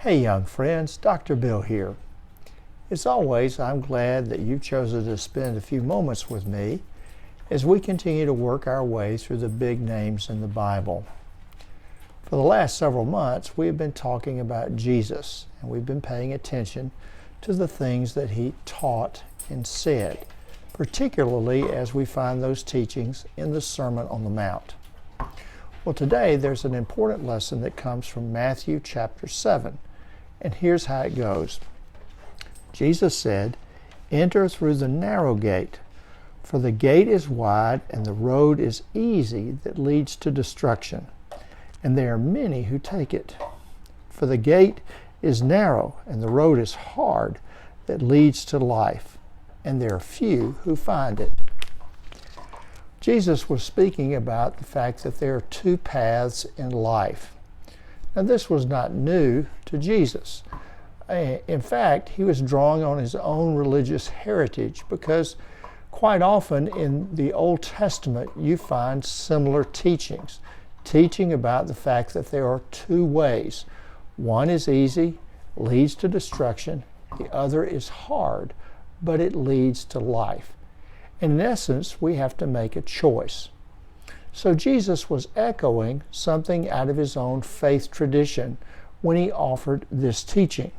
Hey young friends, Dr. Bill here. As always, I'm glad that you've chosen to spend a few moments with me as we continue to work our way through the big names in the Bible. For the last several months, we have been talking about Jesus, and we've been paying attention to the things that he taught and said, particularly as we find those teachings in the Sermon on the Mount. Well, today there's an important lesson that comes from Matthew chapter 7. And here's how it goes. Jesus said, "Enter through the narrow gate, for the gate is wide and the road is easy that leads to destruction, and there are many who take it. For the gate is narrow and the road is hard that leads to life, and there are few who find it." Jesus was speaking about the fact that there are two paths in life. Now, this was not new to Jesus. In fact, he was drawing on his own religious heritage because quite often in the Old Testament you find similar teachings, teaching about the fact that there are two ways. One is easy, leads to destruction. The other is hard, but it leads to life. In essence, we have to make a choice. So Jesus was echoing something out of his own faith tradition when he offered this teaching.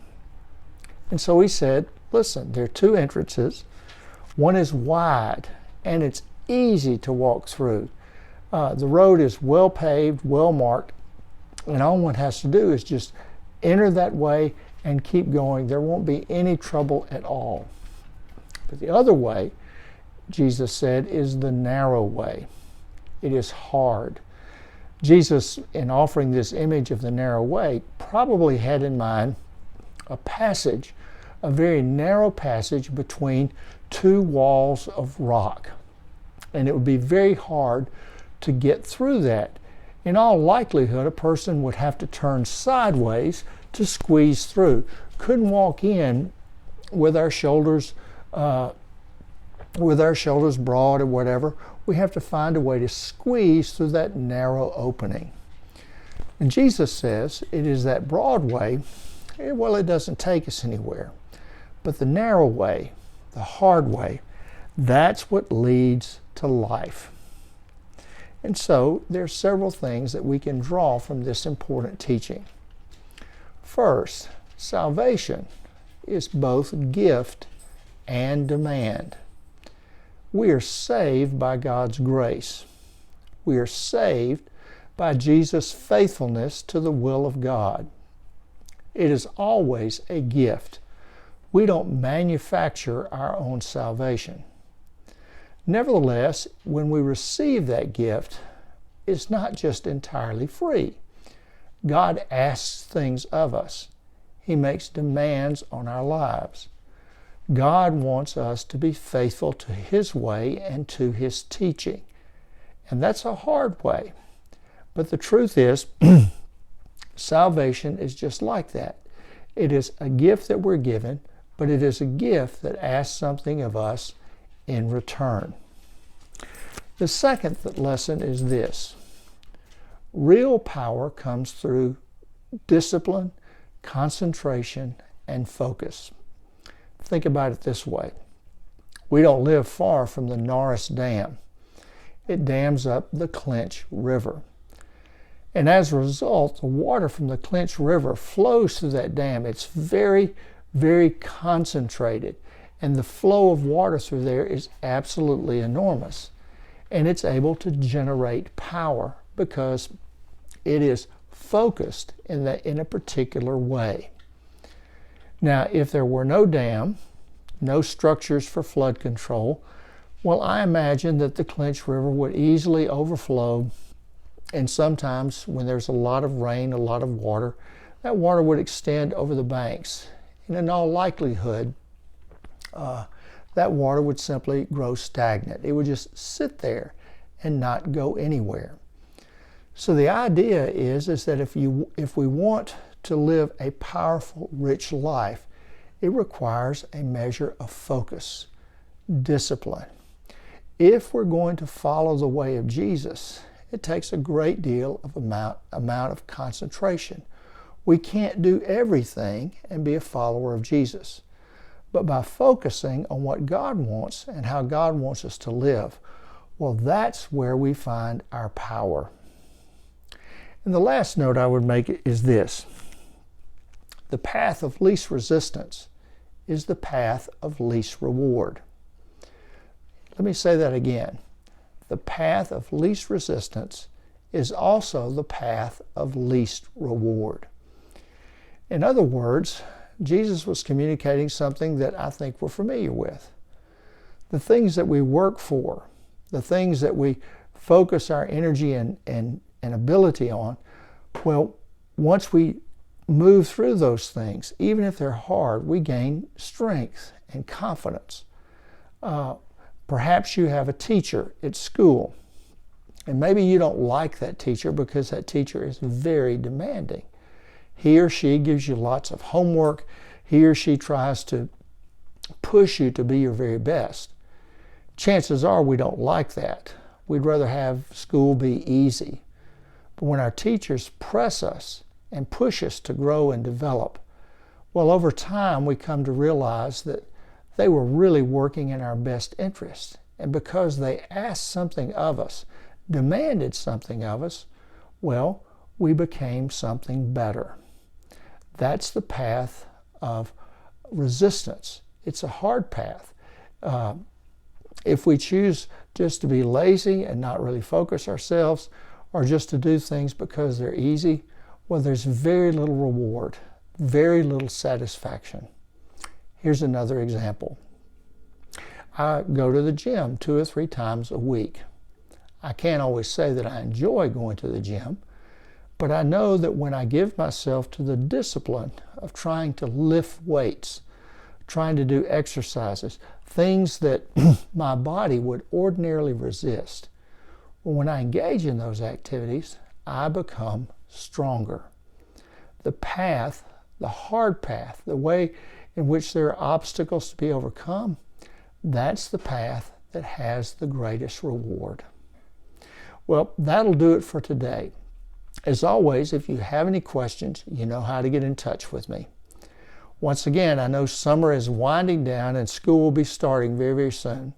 And so he said, listen, there are two entrances. One is wide, and it's easy to walk through. The road is well paved, well marked, and all one has to do is just enter that way and keep going. There won't be any trouble at all. But the other way, Jesus said, is the narrow way. It is hard. Jesus, in offering this image of the narrow way, probably had in mind a passage, a very narrow passage between two walls of rock. And it would be very hard to get through that. In all likelihood, a person would have to turn sideways to squeeze through. Couldn't walk in with our shoulders broad or whatever. We have to find a way to squeeze through that narrow opening. And Jesus says it is that broad way, well, it doesn't take us anywhere. But the narrow way, the hard way, that's what leads to life. And so there are several things that we can draw from this important teaching. First, salvation is both gift and demand. We are saved by God's grace. We are saved by Jesus' faithfulness to the will of God. It is always a gift. We don't manufacture our own salvation. Nevertheless, when we receive that gift, it's not just entirely free. God asks things of us. He makes demands on our lives. God wants us to be faithful to his way and to his teaching. And that's a hard way. But the truth is, salvation is just like that. It is a gift that we're given, but it is a gift that asks something of us in return. The second lesson is this. Real power comes through discipline, concentration, and focus. Think about it this way. We don't live far from the Norris Dam. It dams up the Clinch River. And as a result, the water from the Clinch River flows through that dam. It's very, very concentrated. And the flow of water through there is absolutely enormous. And it's able to generate power because it is focused in a particular way. Now, if there were no dam, no structures for flood control, well, I imagine that the Clinch River would easily overflow, and sometimes when there's a lot of rain, a lot of water, that water would extend over the banks. And in all likelihood, that water would simply grow stagnant. It would just sit there and not go anywhere. So the idea is that if we want to live a powerful, rich life, it requires a measure of focus, discipline. If we're going to follow the way of Jesus, it takes a great deal of amount of concentration. We can't do everything and be a follower of Jesus. But by focusing on what God wants and how God wants us to live, well, that's where we find our power. And the last note I would make is this. The path of least resistance is the path of least reward. Let me say that again. The path of least resistance is also the path of least reward. In other words, Jesus was communicating something that I think we're familiar with. The things that we work for, the things that we focus our energy and ability on, well, once we move through those things, even if they're hard, we gain strength and confidence. Perhaps you have a teacher at school, and maybe you don't like that teacher because that teacher is very demanding. He or she gives you lots of homework. He or she tries to push you to be your very best. Chances are we don't like that. We'd rather have school be easy. But when our teachers press us and push us to grow and develop, well, over time we come to realize that they were really working in our best interest. And because they asked something of us, demanded something of us, well, we became something better. That's the path of resistance. It's a hard path. If we choose just to be lazy and not really focus ourselves, or just to do things because they're easy, well, there's very little reward, very little satisfaction. Here's another example. I go to the gym 2 or 3 times a week. I can't always say that I enjoy going to the gym, but I know that when I give myself to the discipline of trying to lift weights, trying to do exercises, things that my body would ordinarily resist, well, when I engage in those activities, I become stronger. The path, the hard path, the way in which there are obstacles to be overcome, that's the path that has the greatest reward. Well, that'll do it for today. As always, if you have any questions, you know how to get in touch with me. Once again, I know summer is winding down and school will be starting very, very soon.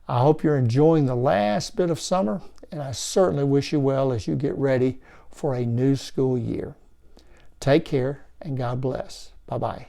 I hope you're enjoying the last bit of summer, and I certainly wish you well as you get ready for a new school year. Take care and God bless. Bye-bye.